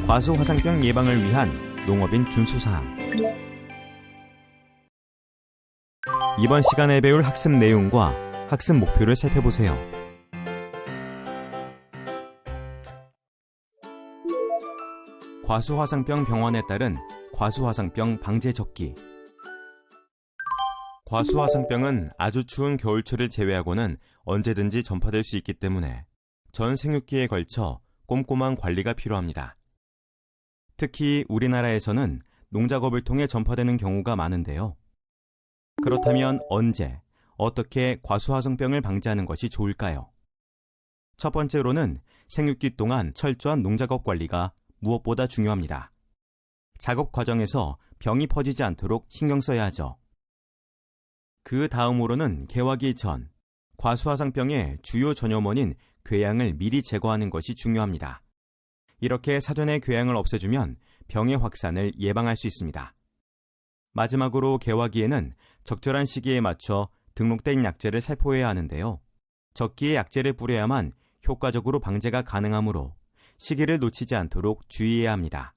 과수화상병 예방을 위한 농업인 준수사항. 이번 시간에 배울 학습 내용과 학습 목표를 살펴보세요. 과수화상병 병원에 따른 과수화상병 방제 적기. 과수화상병은 아주 추운 겨울철을 제외하고는 언제든지 전파될 수 있기 때문에 전 생육기에 걸쳐 꼼꼼한 관리가 필요합니다. 특히 우리나라에서는 농작업을 통해 전파되는 경우가 많은데요. 그렇다면 언제, 어떻게 과수화상병을 방지하는 것이 좋을까요? 첫 번째로는 생육기 동안 철저한 농작업 관리가 무엇보다 중요합니다. 작업 과정에서 병이 퍼지지 않도록 신경 써야 하죠. 그 다음으로는 개화기 전, 과수화상병의 주요 전염원인 궤양을 미리 제거하는 것이 중요합니다. 이렇게 사전에 궤양을 없애주면 병의 확산을 예방할 수 있습니다. 마지막으로 개화기에는 적절한 시기에 맞춰 등록된 약재를 살포해야 하는데요. 적기에 약재를 뿌려야만 효과적으로 방제가 가능하므로 시기를 놓치지 않도록 주의해야 합니다.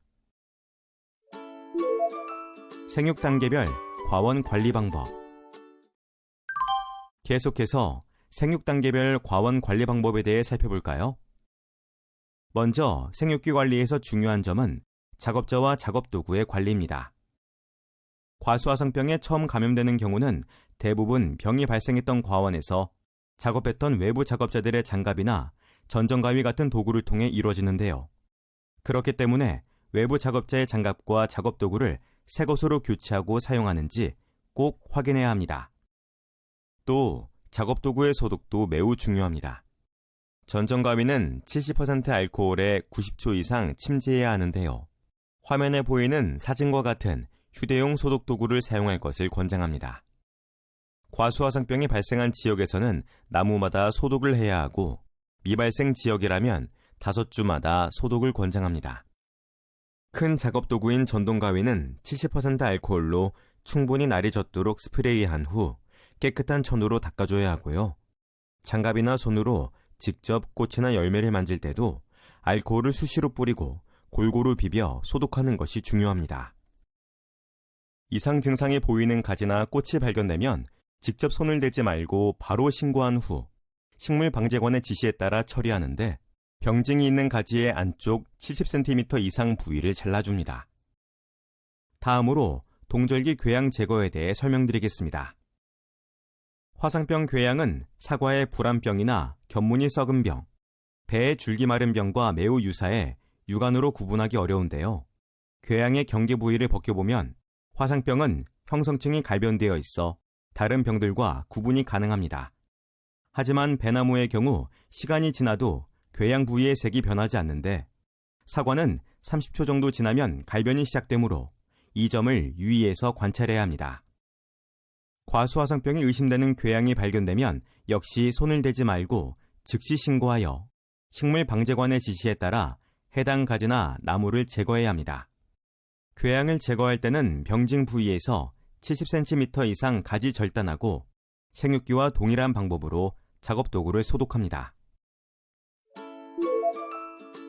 생육 단계별 과원 관리 방법. 계속해서 생육 단계별 과원 관리 방법에 대해 살펴볼까요? 먼저 생육기 관리에서 중요한 점은 작업자와 작업도구의 관리입니다. 과수화상병에 처음 감염되는 경우는 대부분 병이 발생했던 과원에서 작업했던 외부 작업자들의 장갑이나 전정가위 같은 도구를 통해 이루어지는데요. 그렇기 때문에 외부 작업자의 장갑과 작업도구를 새 것으로 교체하고 사용하는지 꼭 확인해야 합니다. 또 작업도구의 소독도 매우 중요합니다. 전정가위는 70% 알코올에 90초 이상 침지해야 하는데요. 화면에 보이는 사진과 같은 휴대용 소독도구를 사용할 것을 권장합니다. 과수화상병이 발생한 지역에서는 나무마다 소독을 해야 하고 미발생 지역이라면 5주마다 소독을 권장합니다. 큰 작업도구인 전동가위는 70% 알코올로 충분히 날이 젖도록 스프레이한 후 깨끗한 천으로 닦아줘야 하고요. 장갑이나 손으로 직접 꽃이나 열매를 만질 때도 알코올을 수시로 뿌리고 골고루 비벼 소독하는 것이 중요합니다. 이상 증상이 보이는 가지나 꽃이 발견되면 직접 손을 대지 말고 바로 신고한 후 식물방제관의 지시에 따라 처리하는데 병증이 있는 가지의 안쪽 70cm 이상 부위를 잘라줍니다. 다음으로 동절기 궤양 제거에 대해 설명드리겠습니다. 화상병 궤양은 사과의 불안병이나 곁무늬 썩은 병, 배의 줄기 마른 병과 매우 유사해 육안으로 구분하기 어려운데요. 궤양의 경계 부위를 벗겨보면 화상병은 형성층이 갈변되어 있어 다른 병들과 구분이 가능합니다. 하지만 배나무의 경우 시간이 지나도 궤양 부위의 색이 변하지 않는데 사과는 30초 정도 지나면 갈변이 시작되므로 이 점을 유의해서 관찰해야 합니다. 과수화상병이 의심되는 궤양이 발견되면 역시 손을 대지 말고 즉시 신고하여 식물방제관의 지시에 따라 해당 가지나 나무를 제거해야 합니다. 궤양을 제거할 때는 병증 부위에서 70cm 이상 가지 절단하고 생육기와 동일한 방법으로 작업도구를 소독합니다.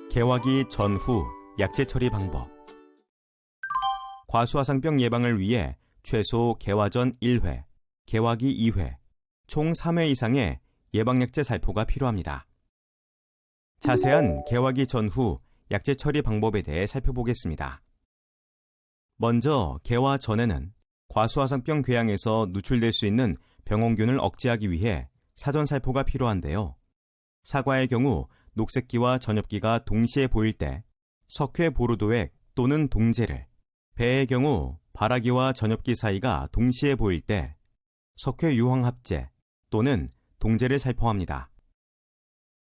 개화기 전후 약재 처리 방법. 과수화상병 예방을 위해 최소 개화 전 1회, 개화기 2회, 총 3회 이상의 예방약재 살포가 필요합니다. 자세한 개화기 전후 약재 처리 방법에 대해 살펴보겠습니다. 먼저 개화 전에는 과수화상병 궤양에서 누출될 수 있는 병원균을 억제하기 위해 사전 살포가 필요한데요. 사과의 경우 녹색기와 전엽기가 동시에 보일 때 석회 보르도액 또는 동제를, 배의 경우 발아기와 전엽기 사이가 동시에 보일 때 석회 유황합제 또는 동제를 살포합니다.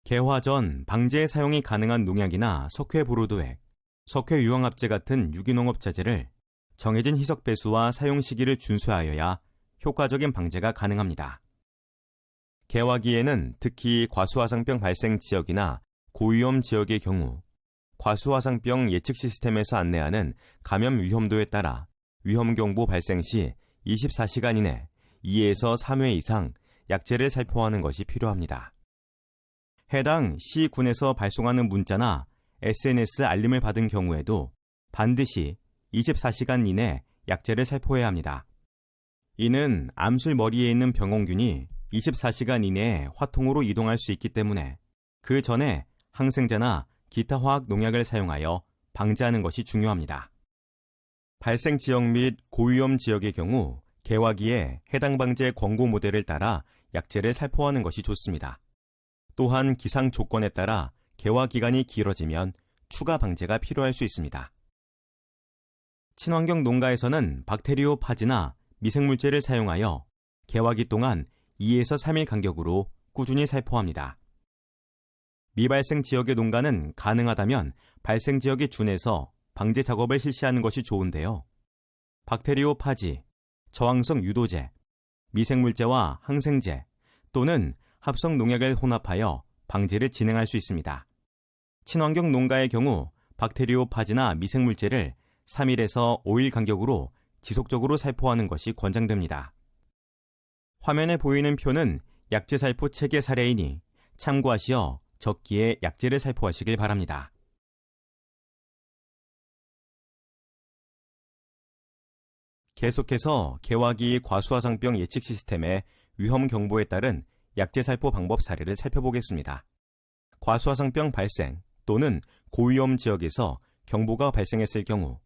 개화 전 방제에 사용이 가능한 농약이나 석회 보르도액, 석회 유황합제 같은 유기농업 자재를 정해진 희석 배수와 사용 시기를 준수하여야 효과적인 방제가 가능합니다. 개화기에는 특히 과수화상병 발생 지역이나 고위험 지역의 경우 과수화상병 예측 시스템에서 안내하는 감염 위험도에 따라 위험경보 발생 시 24시간 이내 2에서 3회 이상 약재를 살포하는 것이 필요합니다. 해당 시군에서 발송하는 문자나 SNS 알림을 받은 경우에도 반드시 24시간 이내 약제를 살포해야 합니다. 이는 암술 머리에 있는 병원균이 24시간 이내에 화통으로 이동할 수 있기 때문에 그 전에 항생제나 기타 화학 농약을 사용하여 방지하는 것이 중요합니다. 발생 지역 및 고위험 지역의 경우 개화기에 해당 방제 권고 모델을 따라 약제를 살포하는 것이 좋습니다. 또한 기상 조건에 따라 개화 기간이 길어지면 추가 방제가 필요할 수 있습니다. 친환경 농가에서는 박테리오파지나 미생물제를 사용하여 개화기 동안 2에서 3일 간격으로 꾸준히 살포합니다. 미발생 지역의 농가는 가능하다면 발생 지역에 준해서 방제 작업을 실시하는 것이 좋은데요. 박테리오파지, 저항성 유도제, 미생물제와 항생제 또는 합성 농약을 혼합하여 방제를 진행할 수 있습니다. 친환경 농가의 경우 박테리오파지나 미생물제를 3일에서 5일 간격으로 지속적으로 살포하는 것이 권장됩니다. 화면에 보이는 표는 약제 살포 체계 사례이니 참고하시어 적기에 약제를 살포하시길 바랍니다. 계속해서 개화기 과수화상병 예측 시스템의 위험 경보에 따른 약제 살포 방법 사례를 살펴보겠습니다. 과수화상병 발생 또는 고위험 지역에서 경보가 발생했을 경우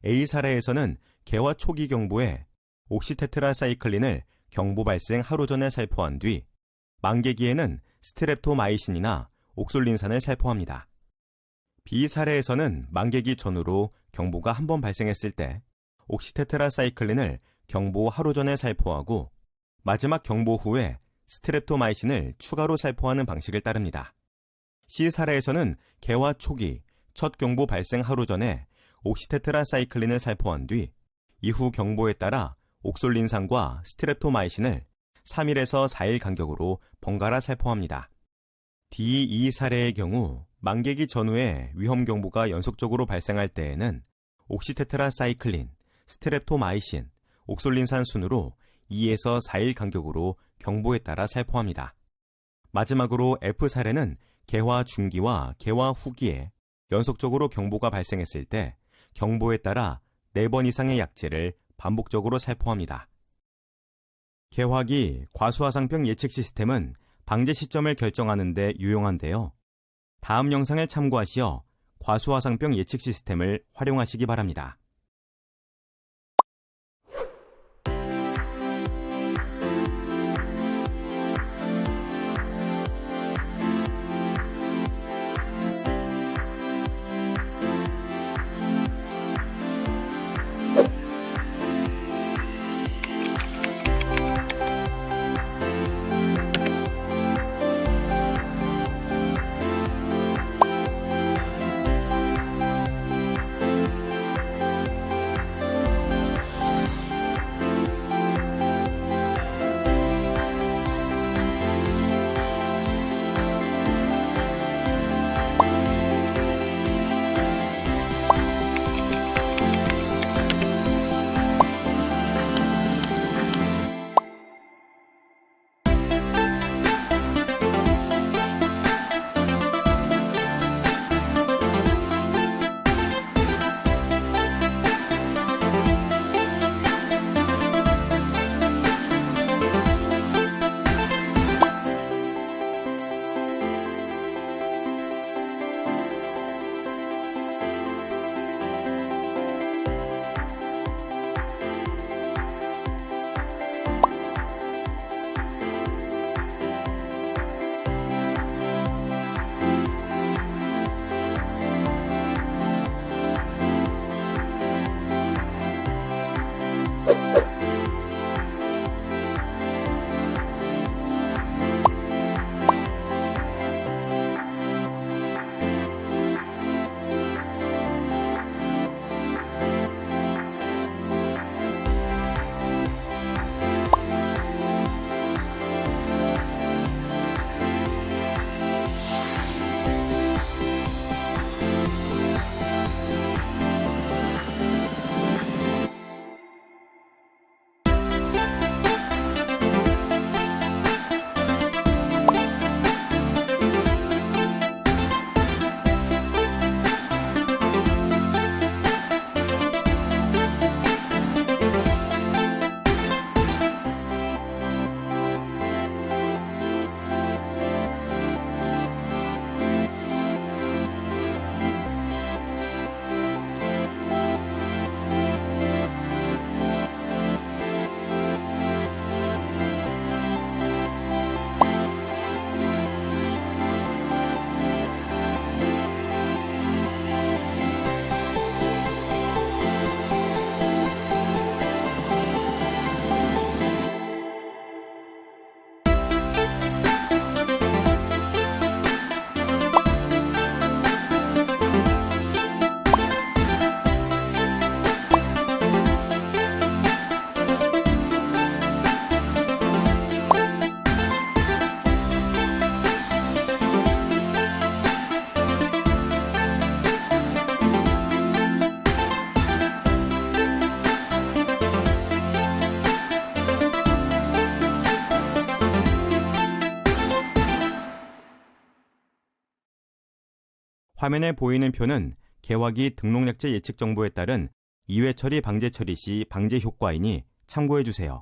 A 사례에서는 개화 초기 경보에 옥시테트라사이클린을 경보 발생 하루 전에 살포한 뒤 만개기에는 스트랩토마이신이나 옥솔린산을 살포합니다. B 사례에서는 만개기 전후로 경보가 한 번 발생했을 때 옥시테트라사이클린을 경보 하루 전에 살포하고 마지막 경보 후에 스트랩토마이신을 추가로 살포하는 방식을 따릅니다. C 사례에서는 개화 초기 첫 경보 발생 하루 전에 옥시테트라사이클린을 살포한 뒤 이후 경보에 따라 옥솔린산과 스트랩토마이신을 3일에서 4일 간격으로 번갈아 살포합니다. D, E 사례의 경우 만개기 전후에 위험 경보가 연속적으로 발생할 때에는 옥시테트라사이클린, 스트랩토마이신, 옥솔린산 순으로 2에서 4일 간격으로 경보에 따라 살포합니다. 마지막으로 F 사례는 개화 중기와 개화 후기에 연속적으로 경보가 발생했을 때 경보에 따라 4번 이상의 약제를 반복적으로 살포합니다. 개화기 과수화상병 예측 시스템은 방제 시점을 결정하는 데 유용한데요. 다음 영상을 참고하시어 과수화상병 예측 시스템을 활용하시기 바랍니다. 화면에 보이는 표는 개화기 등록약제 예측 정보에 따른 이회 처리 방제 처리 시 방제 효과이니 참고해 주세요.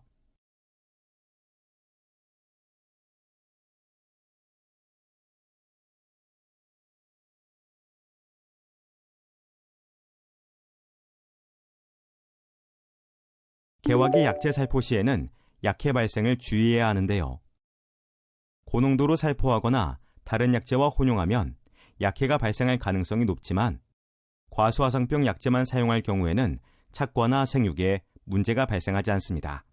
개화기 약제 살포 시에는 약해 발생을 주의해야 하는데요. 고농도로 살포하거나 다른 약제와 혼용하면 약해가 발생할 가능성이 높지만 과수화상병 약제만 사용할 경우에는 착과나 생육에 문제가 발생하지 않습니다.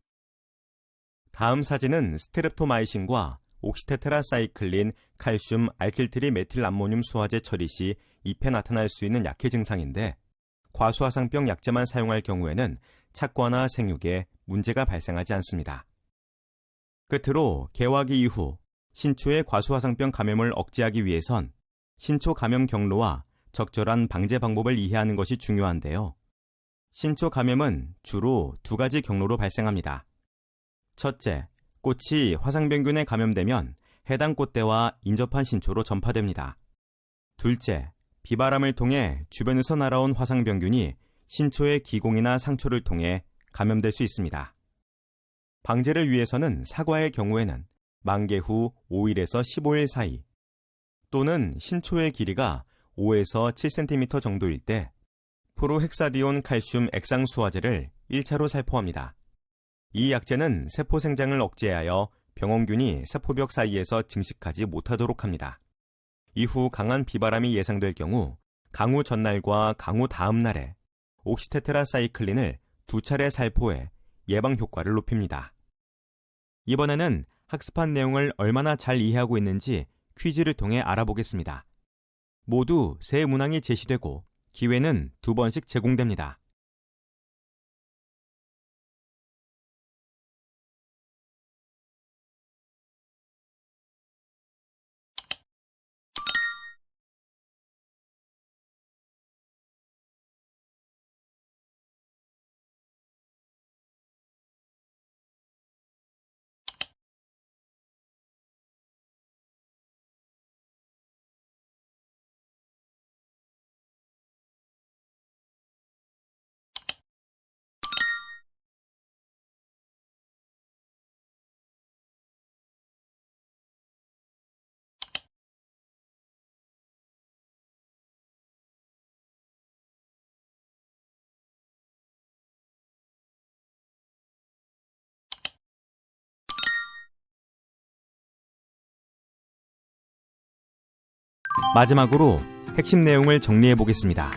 다음 사진은 스트랩토마이신과 옥시테트라사이클린, 칼슘, 알킬트리 메틸 암모늄 수화제 처리 시 잎에 나타날 수 있는 약해 증상인데 과수화상병 약제만 사용할 경우에는 착과나 생육에 문제가 발생하지 않습니다. 끝으로 개화기 이후 신초의 과수화상병 감염을 억제하기 위해선 신초 감염 경로와 적절한 방제 방법을 이해하는 것이 중요한데요. 신초 감염은 주로 두 가지 경로로 발생합니다. 첫째, 꽃이 화상병균에 감염되면 해당 꽃대와 인접한 신초로 전파됩니다. 둘째, 비바람을 통해 주변에서 날아온 화상병균이 신초의 기공이나 상초를 통해 감염될 수 있습니다. 방제를 위해서는 사과의 경우에는 만개 후 5일에서 15일 사이 또는 신초의 길이가 5에서 7cm 정도일 때 프로헥사디온 칼슘 액상수화제를 1차로 살포합니다. 이 약제는 세포 생장을 억제하여 병원균이 세포벽 사이에서 증식하지 못하도록 합니다. 이후 강한 비바람이 예상될 경우 강우 전날과 강우 다음 날에 옥시테트라사이클린을 2차례 살포해 예방 효과를 높입니다. 이번에는 학습한 내용을 얼마나 잘 이해하고 있는지 퀴즈를 통해 알아보겠습니다. 모두 세 문항이 제시되고 기회는 2번씩 제공됩니다. 마지막으로 핵심 내용을 정리해 보겠습니다.